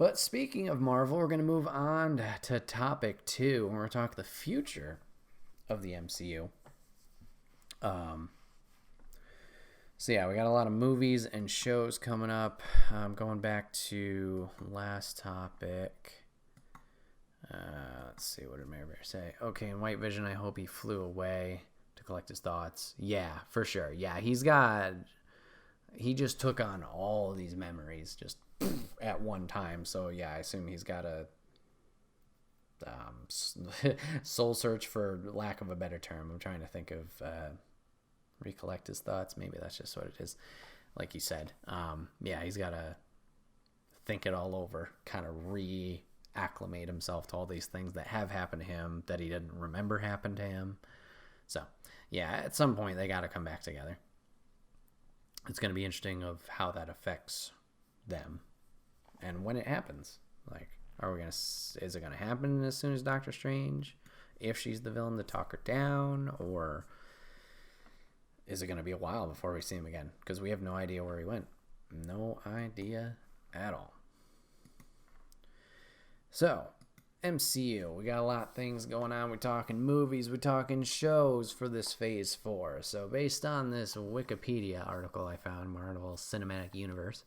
But speaking of Marvel, we're going to move on to topic 2, and we're going to talk the future of the MCU. So yeah, we got a lot of movies and shows coming up. Going back to last topic. Let's see, what did Mary Bear say? Okay, in White Vision, I hope he flew away to collect his thoughts. Yeah, for sure. Yeah, he just took on all these memories just at one time. So yeah, I assume he's got a soul search, for lack of a better term. I'm trying to think of recollect his thoughts. Maybe that's just what it is. Like you said, yeah, he's got to think it all over, kind of reacclimate himself to all these things that have happened to him that he didn't remember happened to him. So yeah, at some point they got to come back together. It's going to be interesting of how that affects them and when it happens. Like, is it going to happen as soon as Doctor Strange, if she's the villain, to talk her down, or is it going to be a while before we see him again? Because we have no idea where he went. No idea at all. So, MCU, we got a lot of things going on. We're talking movies, we're talking shows for this Phase 4. So based on this Wikipedia article I found, Marvel Cinematic Universe,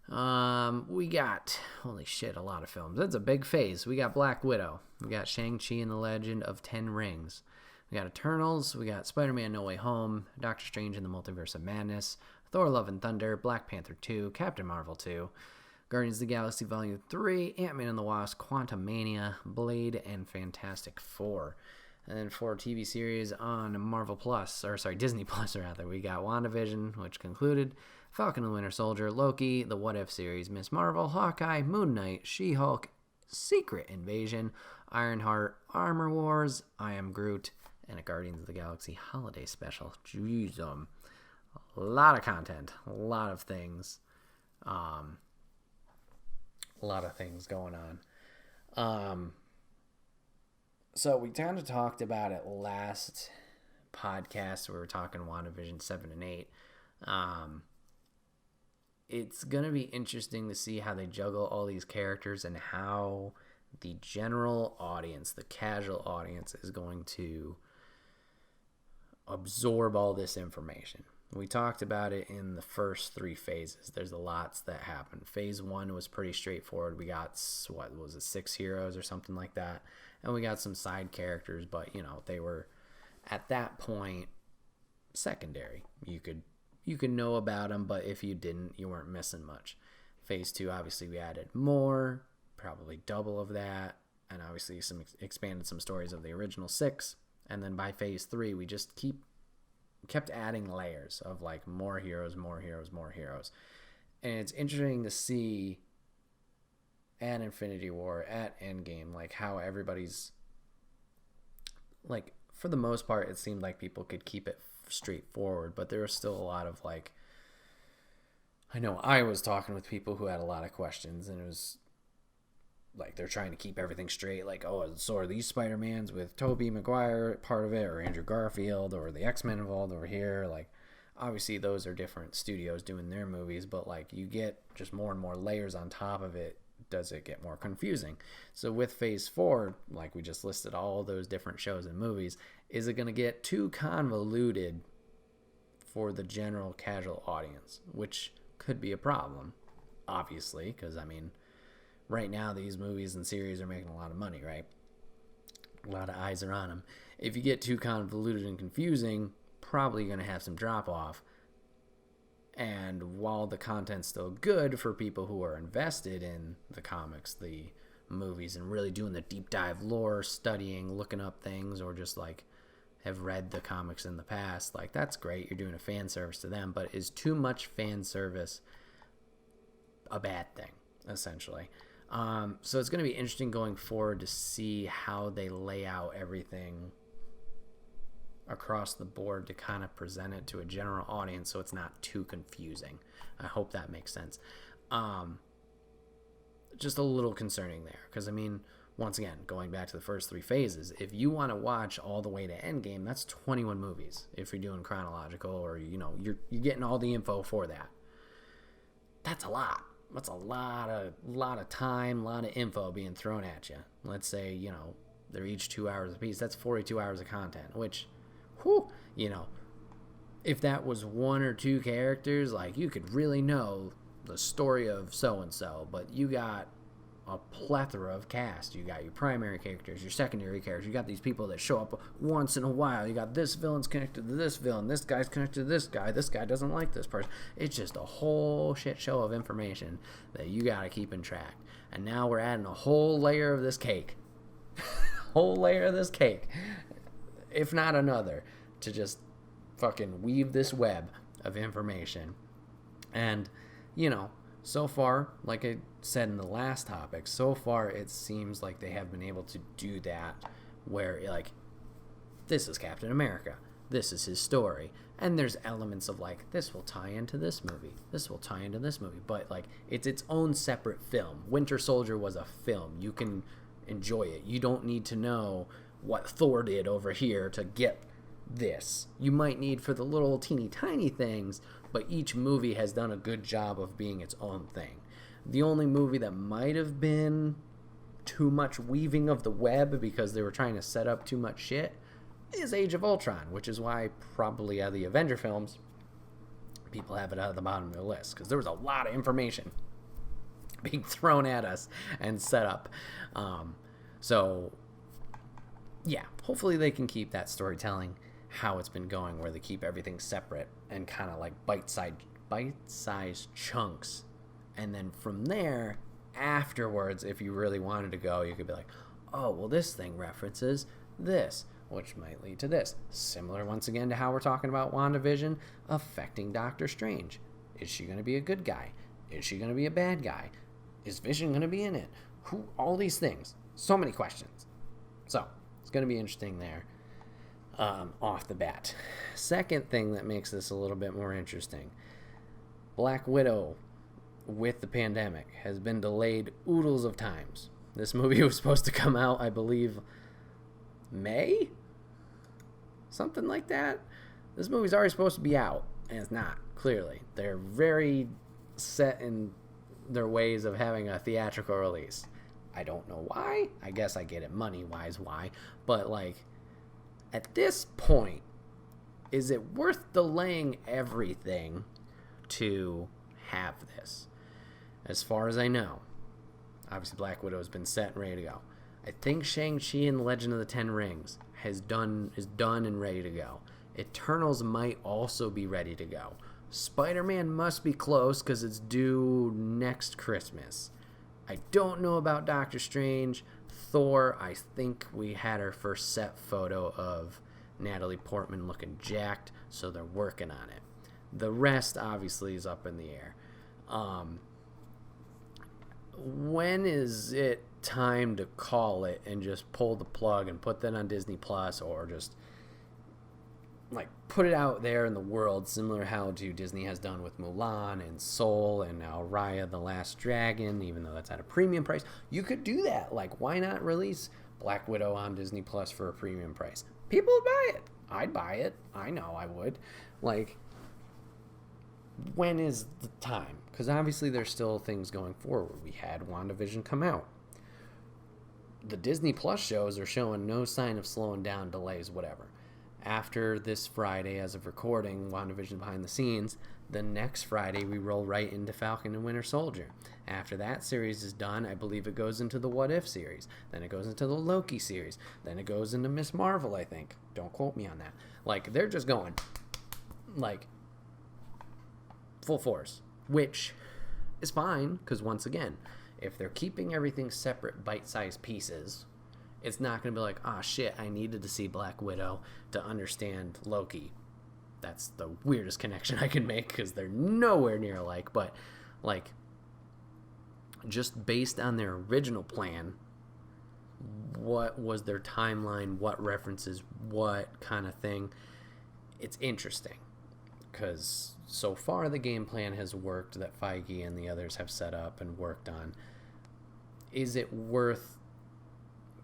we got, holy shit, a lot of films. That's a big phase. We got Black Widow. We got Shang-Chi and the Legend of Ten Rings. We got Eternals. We got Spider-Man No Way Home, Doctor Strange in the Multiverse of Madness, Thor Love and Thunder, Black Panther 2, Captain Marvel 2, Guardians of the Galaxy Volume 3, Ant-Man and the Wasp, Quantumania, Blade, and Fantastic Four. And then for TV series on Disney Plus rather, we got WandaVision, which concluded, Falcon and the Winter Soldier, Loki, the What If series, Miss Marvel, Hawkeye, Moon Knight, She-Hulk, Secret Invasion, Ironheart, Armor Wars, I Am Groot, and a Guardians of the Galaxy holiday special. Jeez, a lot of content, a lot of things. A lot of things going on. So we kind of talked about it last podcast. We were talking WandaVision 7 and 8. It's going to be interesting to see how they juggle all these characters and how the general audience, the casual audience, is going to absorb all this information. We talked about it in the first 3 phases. There's lots that happen. Phase 1 was pretty straightforward. We got, 6 heroes or something like that. And we got some side characters, but, they were, at that point, secondary. You could know about them, but if you didn't, you weren't missing much. Phase 2, obviously, we added more, probably double of that, and obviously expanded some stories of the original 6. And then by Phase 3, we just kept adding layers of like more heroes. And it's interesting to see at Infinity War, at Endgame, like how everybody's, like, for the most part, it seemed like people could keep it straightforward, but there was still a lot of, like, I know I was talking with people who had a lot of questions, and it was like they're trying to keep everything straight, like, oh, so are these Spider-Mans with Tobey Maguire part of it, or Andrew Garfield, or the X-Men involved over here? Like, obviously those are different studios doing their movies, but like you get just more and more layers on top of it. Does it get more confusing? So with Phase 4, like we just listed all those different shows and movies, is it going to get too convoluted for the general casual audience, which could be a problem, obviously, because I mean, right now these movies and series are making a lot of money, right? A lot of eyes are on them. If you get too convoluted and confusing, probably going to have some drop off. And while the content's still good for people who are invested in the comics, the movies, and really doing the deep dive lore, studying, looking up things, or just like have read the comics in the past, like that's great. You're doing a fan service to them, but is too much fan service a bad thing, essentially? So it's going to be interesting going forward to see how they lay out everything across the board to kind of present it to a general audience so it's not too confusing. I hope that makes sense. Just a little concerning there, because I mean, once again, going back to the first 3 phases, if you want to watch all the way to Endgame, that's 21 movies if you're doing chronological, or you're getting all the info for that. That's a lot. that's a lot of time, a lot of info being thrown at you. Let's say, you know, they're each 2 hours apiece. That's 42 hours of content, which, whew, you know, if that was one or two characters, like, you could really know the story of so-and-so, but you got a plethora of cast. You got your primary characters, your secondary characters. You got these people that show up once in a while. You got this villain's connected to this villain. This guy's connected to this guy. This guy doesn't like this person. It's just a whole shit show of information that you got to keep in track. And now we're adding a whole layer of this cake. Whole layer of this cake. If not another. To just fucking weave this web of information. And, you know, so far, like I said in the last topic, so far it seems like they have been able to do that where, like, this is Captain America. This is his story. And there's elements of, like, this will tie into this movie. This will tie into this movie. But, like, it's its own separate film. Winter Soldier was a film. You can enjoy it. You don't need to know what Thor did over here to get this. You might need for the little teeny tiny things, but each movie has done a good job of being its own thing. The only movie that might have been too much weaving of the web because they were trying to set up too much shit is Age of Ultron, which is why probably out of the Avenger films, people have it out of the bottom of their list, because there was a lot of information being thrown at us and set up. So, yeah, hopefully they can keep that storytelling how it's been going, where they keep everything separate and kind of like bite-sized chunks. And then from there, afterwards, if you really wanted to go, you could be like, oh, well, this thing references this, which might lead to this. Similar, once again, to how we're talking about WandaVision affecting Doctor Strange. Is she going to be a good guy? Is she going to be a bad guy? Is Vision going to be in it? Who? All these things. So many questions. So, it's going to be interesting there. Off the bat. Second thing that makes this a little bit more interesting. Black Widow, with the pandemic, has been delayed oodles of times. This movie was supposed to come out, I believe, May? Something like that. This movie's already supposed to be out, and it's not, clearly. They're very set in their ways of having a theatrical release. I don't know why. I guess I get it money-wise why. But, like, at this point, is it worth delaying everything to have this? As far as I know, obviously Black Widow has been set and ready to go. I think Shang-Chi and the Legend of the Ten Rings is done and ready to go. Eternals might also be ready to go. Spider-Man must be close because it's due next Christmas. I don't know about Doctor Strange. Thor, I think we had our first set photo of Natalie Portman looking jacked, so they're working on it. The rest, obviously, is up in the air. When is it time to call it and just pull the plug and put that on Disney Plus, or just like put it out there in the world, similar how Disney has done with Mulan and Soul and now Raya the Last Dragon, even though that's at a premium price? You could do that. Like, why not release Black Widow on Disney Plus for a premium price? People would buy it. I'd buy it. I know I would. Like, when is the time? Because obviously there's still things going forward. We had WandaVision come out. The Disney Plus shows are showing no sign of slowing down, delays, whatever. After this Friday, as of recording, WandaVision behind the scenes, the next Friday we roll right into Falcon and Winter Soldier. After that series is done, I believe it goes into the What If series. Then it goes into the Loki series. Then it goes into Miss Marvel, I think. Don't quote me on that. Like, they're just going, like, full force. Which is fine, because once again, if they're keeping everything separate, bite-sized pieces, it's not going to be like, oh shit, I needed to see Black Widow to understand Loki. That's the weirdest connection I can make, because they're nowhere near alike. But, like, just based on their original plan, what was their timeline, what references, what kind of thing, it's interesting. Because so far the game plan has worked that Feige and the others have set up and worked on. Is it worth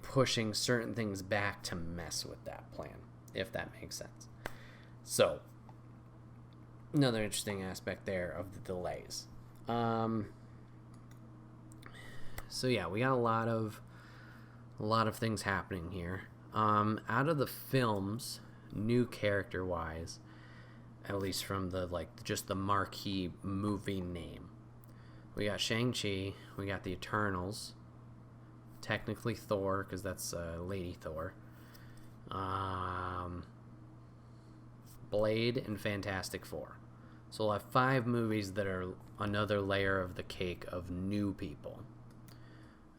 pushing certain things back to mess with that plan, if that makes sense? So, another interesting aspect there of the delays. So yeah, we got a lot of things happening here. Out of the films, new character wise, at least from the just the marquee movie name, we got Shang-Chi, we got the Eternals, technically Thor because that's Lady Thor, Blade, and Fantastic Four. So we'll have 5 movies that are another layer of the cake of new people.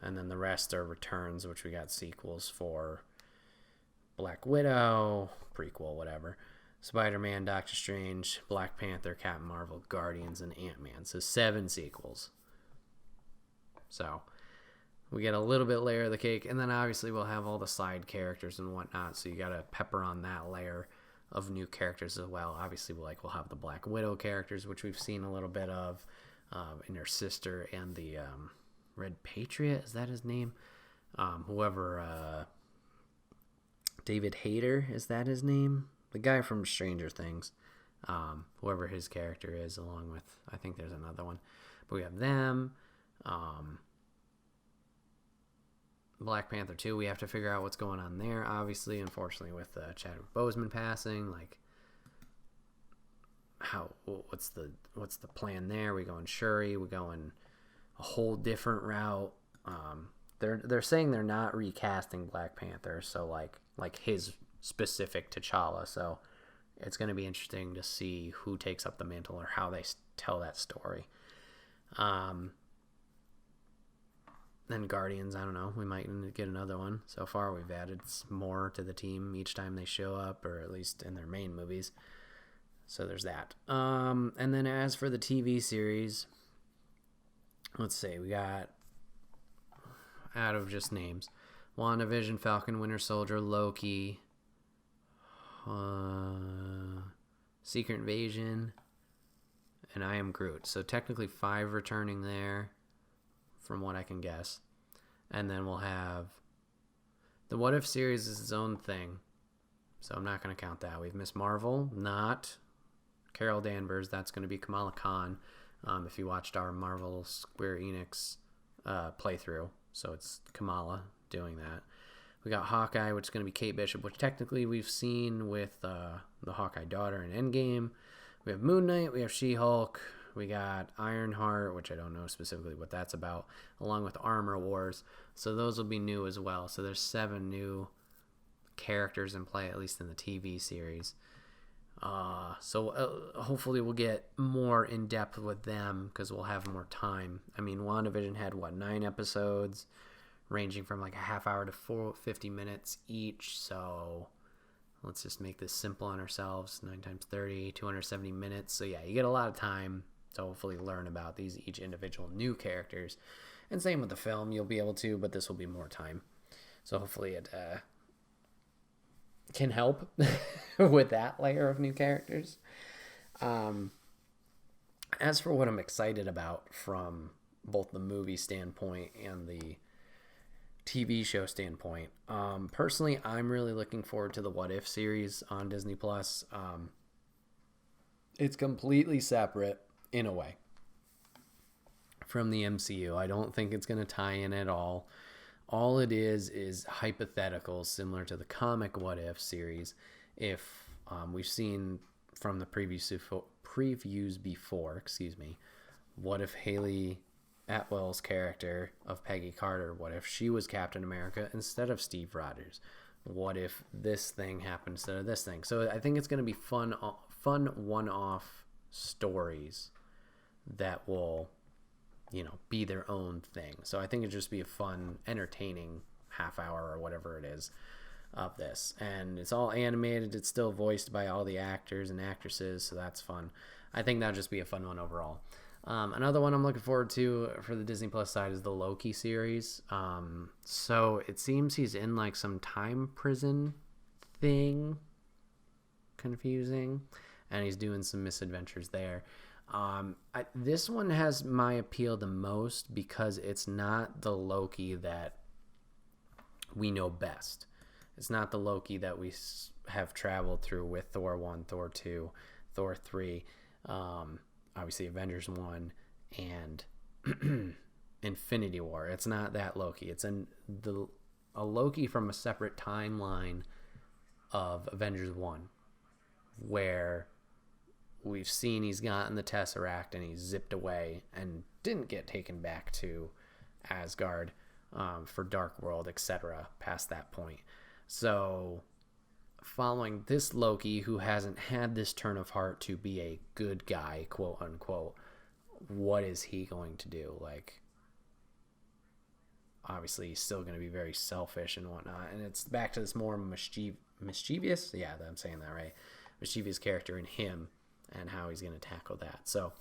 And then the rest are returns, which we got sequels for Black Widow, prequel, whatever, Spider-Man, Doctor Strange, Black Panther, Captain Marvel, Guardians, and Ant-Man. So 7 sequels. So we get a little bit layer of the cake, and then obviously we'll have all the side characters and whatnot, so you got to pepper on that layer of new characters as well. Obviously, we'll have the Black Widow characters, which we've seen a little bit of, and her sister, and the Red Patriot, is that his name? David Hayter, is that his name? The guy from Stranger Things, whoever his character is, along with, I think there's another one. But we have them. Black Panther 2, we have to figure out what's going on there. Obviously, unfortunately, with Chadwick Boseman passing, what's the plan there? We going Shuri? We going a whole different route? They're saying they're not recasting Black Panther, so like his specific T'Challa. So it's going to be interesting to see who takes up the mantle or how they tell that story. Then Guardians, I don't know. We might get another one. So far, we've added more to the team each time they show up, or at least in their main movies. So there's that. And then as for the TV series, let's see. We got, out of just names, WandaVision, Falcon, Winter Soldier, Loki, Secret Invasion, and I Am Groot. So technically 5 returning there, from what I can guess. And then we'll have the What If series is its own thing, so I'm not going to count that. We have Miss Marvel, not Carol Danvers. That's going to be Kamala Khan, if you watched our Marvel Square Enix playthrough. So it's Kamala doing that. We got Hawkeye, which is going to be Kate Bishop, which technically we've seen with the Hawkeye daughter in Endgame. We have Moon Knight, we have She-Hulk, we got Ironheart, which I don't know specifically what that's about, along with Armor Wars. So those will be new as well. So there's 7 new characters in play, at least in the TV series. So hopefully we'll get more in depth with them because we'll have more time. I mean, WandaVision had 9 episodes, ranging from like a half hour to 50 minutes each. So let's just make this simple on ourselves. 9 times 30, 270 minutes. So yeah, you get a lot of time to hopefully learn about each individual new characters. And same with the film, you'll be able to, but this will be more time. So hopefully it can help with that layer of new characters. As for what I'm excited about from both the movie standpoint and the TV show standpoint, personally, I'm really looking forward to the What If series on Disney Plus. It's completely separate in a way from the MCU. I don't think it's going to tie in at all. All it is hypothetical, similar to the comic What If series. If we've seen from the previews before, what if Haley Atwell's character of Peggy Carter, what if she was Captain America instead of Steve Rogers? What if this thing happened instead of this thing? So I think it's going to be fun one-off stories that will, be their own thing. So I think it'd just be a fun, entertaining half hour or whatever it is of this. And it's all animated. It's still voiced by all the actors and actresses, so that's fun. I think that'll just be a fun one overall. Another one I'm looking forward to for the Disney Plus side is the Loki series. So it seems he's in some time prison thing. Confusing. And he's doing some misadventures there. This one has my appeal the most because it's not the Loki that we know best. It's not the Loki that we have traveled through with Thor 1, Thor 2, Thor 3, obviously Avengers 1, and Infinity War. It's not that Loki. It's a Loki from a separate timeline of Avengers 1, where we've seen he's gotten the Tesseract and he's zipped away and didn't get taken back to Asgard for Dark World, etc. past that point. So following this Loki, who hasn't had this turn of heart to be a good guy, quote unquote, what is he going to do? Like, obviously he's still going to be very selfish and whatnot, and it's back to this more mischievous, yeah, I'm saying that right, mischievous character in him and how he's going to tackle that. So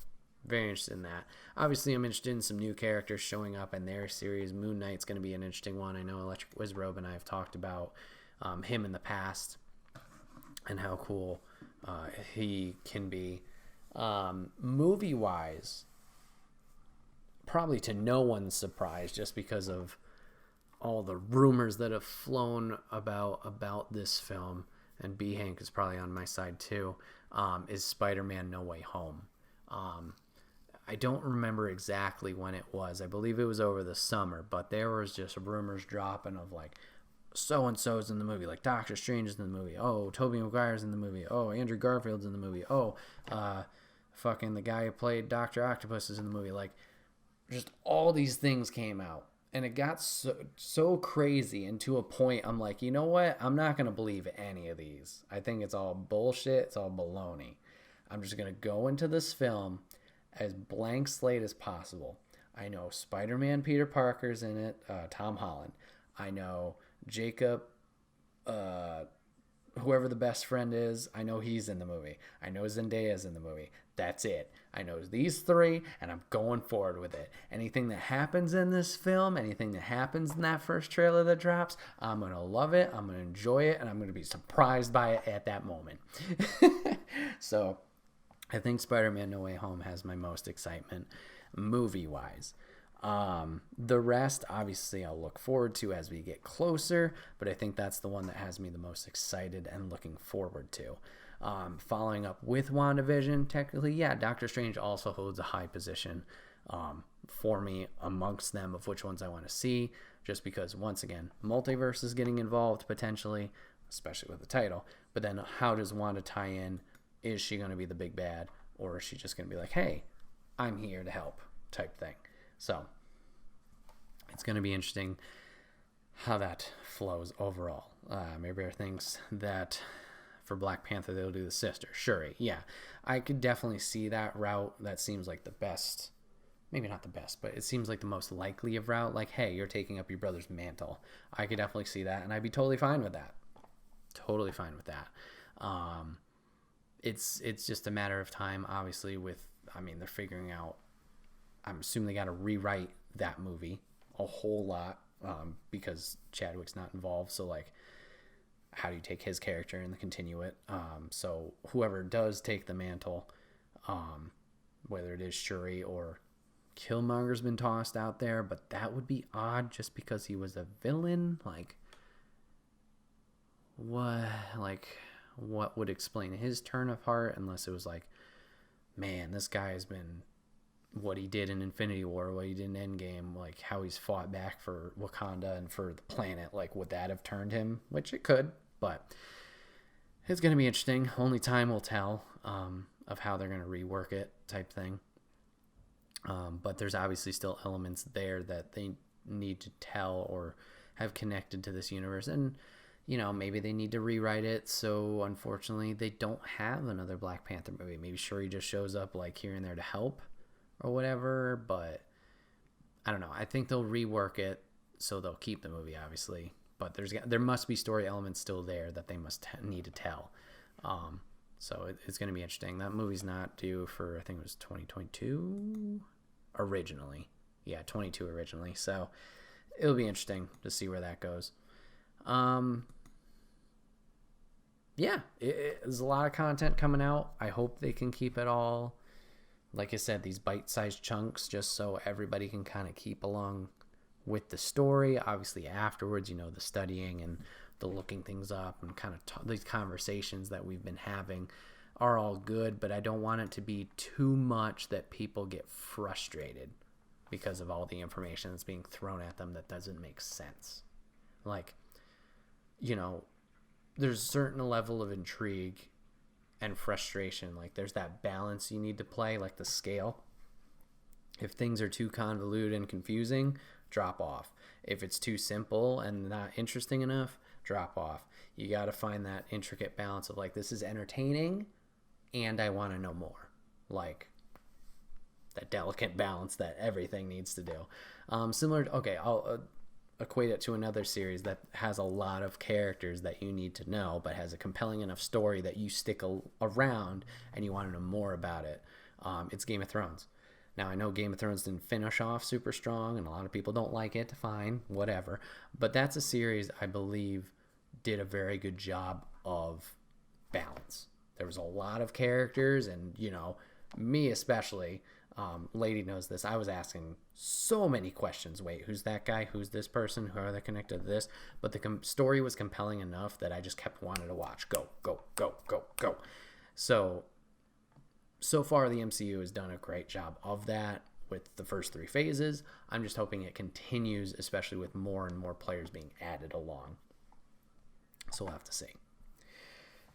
very interested in that. Obviously I'm interested in some new characters showing up in their series. Moon Knight's going to be an interesting one. I know Electric Wizrobe and I have talked about him in the past and how cool he can be. Movie wise, probably to no one's surprise, just because of all the rumors that have flown about this film, and B Hank is probably on my side too, is Spider-Man No Way Home. I don't remember exactly when it was. I believe it was over the summer, but there was just rumors dropping of like, so-and-so's in the movie, like Doctor Strange is in the movie, oh, Tobey Maguire's in the movie, oh, Andrew Garfield's in the movie, oh, fucking the guy who played Dr. Octopus is in the movie. Like, just all these things came out, and it got so crazy, and to a point I'm like, you know what, I'm not gonna believe any of these. I think it's all bullshit, it's all baloney. I'm just gonna go into this film as blank slate as possible. I know Spider-Man Peter Parker's in it, Tom Holland. I know Jacob, whoever the best friend is, I know he's in the movie. I know Zendaya's in the movie. That's it. I know these three, and I'm going forward with it. Anything that happens in this film, anything that happens in that first trailer that drops, I'm going to love it, I'm going to enjoy it, and I'm going to be surprised by it at that moment. So I think Spider-Man No Way Home has my most excitement movie-wise. The rest, obviously, I'll look forward to as we get closer, but I think that's the one that has me the most excited and looking forward to. Following up with WandaVision, technically, yeah, Doctor Strange also holds a high position for me amongst them of which ones I want to see, just because, once again, multiverse is getting involved potentially, especially with the title, but then how does Wanda tie in? Is she going to be the big bad, or is she just going to be like, hey, I'm here to help type thing? So it's going to be interesting how that flows overall. Maybe there are things that for Black Panther they'll do the sister. Shuri, yeah. I could definitely see that route. That seems like the best, maybe not the best, but it seems like the most likely of route. Like, hey, you're taking up your brother's mantle. I could definitely see that, and I'd be totally fine with that. Totally fine with that. It's just a matter of time, obviously, they're figuring out, I'm assuming they got to rewrite that movie a whole lot because Chadwick's not involved. So, like, how do you take his character and continue it? So whoever does take the mantle, whether it is Shuri or Killmonger's been tossed out there, but that would be odd just because he was a villain. Like, what would explain his turn of heart unless it was like, man, this guy has been, what he did in Infinity War, what he did in Endgame, like how he's fought back for Wakanda and for the planet, like would that have turned him? Which it could, but it's going to be interesting. Only time will tell of how they're going to rework it type thing. But there's obviously still elements there that they need to tell or have connected to this universe. And, you know, maybe they need to rewrite it. So unfortunately they don't have another Black Panther movie. Maybe Shuri just shows up like here and there to help or whatever, but I don't know. I think they'll rework it so they'll keep the movie, obviously, but there must be story elements still there that they must need to tell. So it's going to be interesting. That movie's not due for, I think it was 2022 originally. Yeah, 22 originally. So it'll be interesting to see where that goes. Yeah, there's a lot of content coming out. I hope they can keep it all, like I said, these bite-sized chunks, just so everybody can kind of keep along with the story. Obviously afterwards, you know, the studying and the looking things up and kind of these conversations that we've been having are all good, but I don't want it to be too much that people get frustrated because of all the information that's being thrown at them that doesn't make sense. Like, there's a certain level of intrigue and frustration. Like, there's that balance you need to play, like the scale. If things are too convoluted and confusing, drop off. If it's too simple and not interesting enough, drop off. You got to find that intricate balance of, like, this is entertaining and I want to know more. Like, that delicate balance that everything needs to do. Similar to, I'll equate it to another series that has a lot of characters that you need to know, but has a compelling enough story that you stick around and you want to know more about it. It's Game of Thrones. Now, I know Game of Thrones didn't finish off super strong, and a lot of people don't like it. Fine, whatever. But that's a series I believe did a very good job of balance. There was a lot of characters, and, me especially, Lady knows this, I was asking so many questions. Wait, who's that guy? Who's this person? Who are they connected to this? But the story was compelling enough that I just kept wanting to watch. Go, go, go, go, go. So far, the MCU has done a great job of that with the first 3 phases. I'm just hoping it continues, especially with more and more players being added along. So we'll have to see.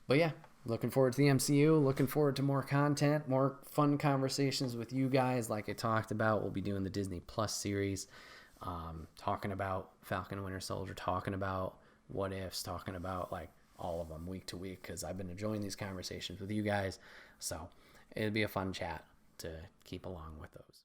But yeah, looking forward to the MCU. Looking forward to more content, more fun conversations with you guys. Like I talked about, we'll be doing the Disney Plus series, talking about Falcon and Winter Soldier, talking about what ifs, talking about like all of them week to week, because I've been enjoying these conversations with you guys. So it'd be a fun chat to keep along with those.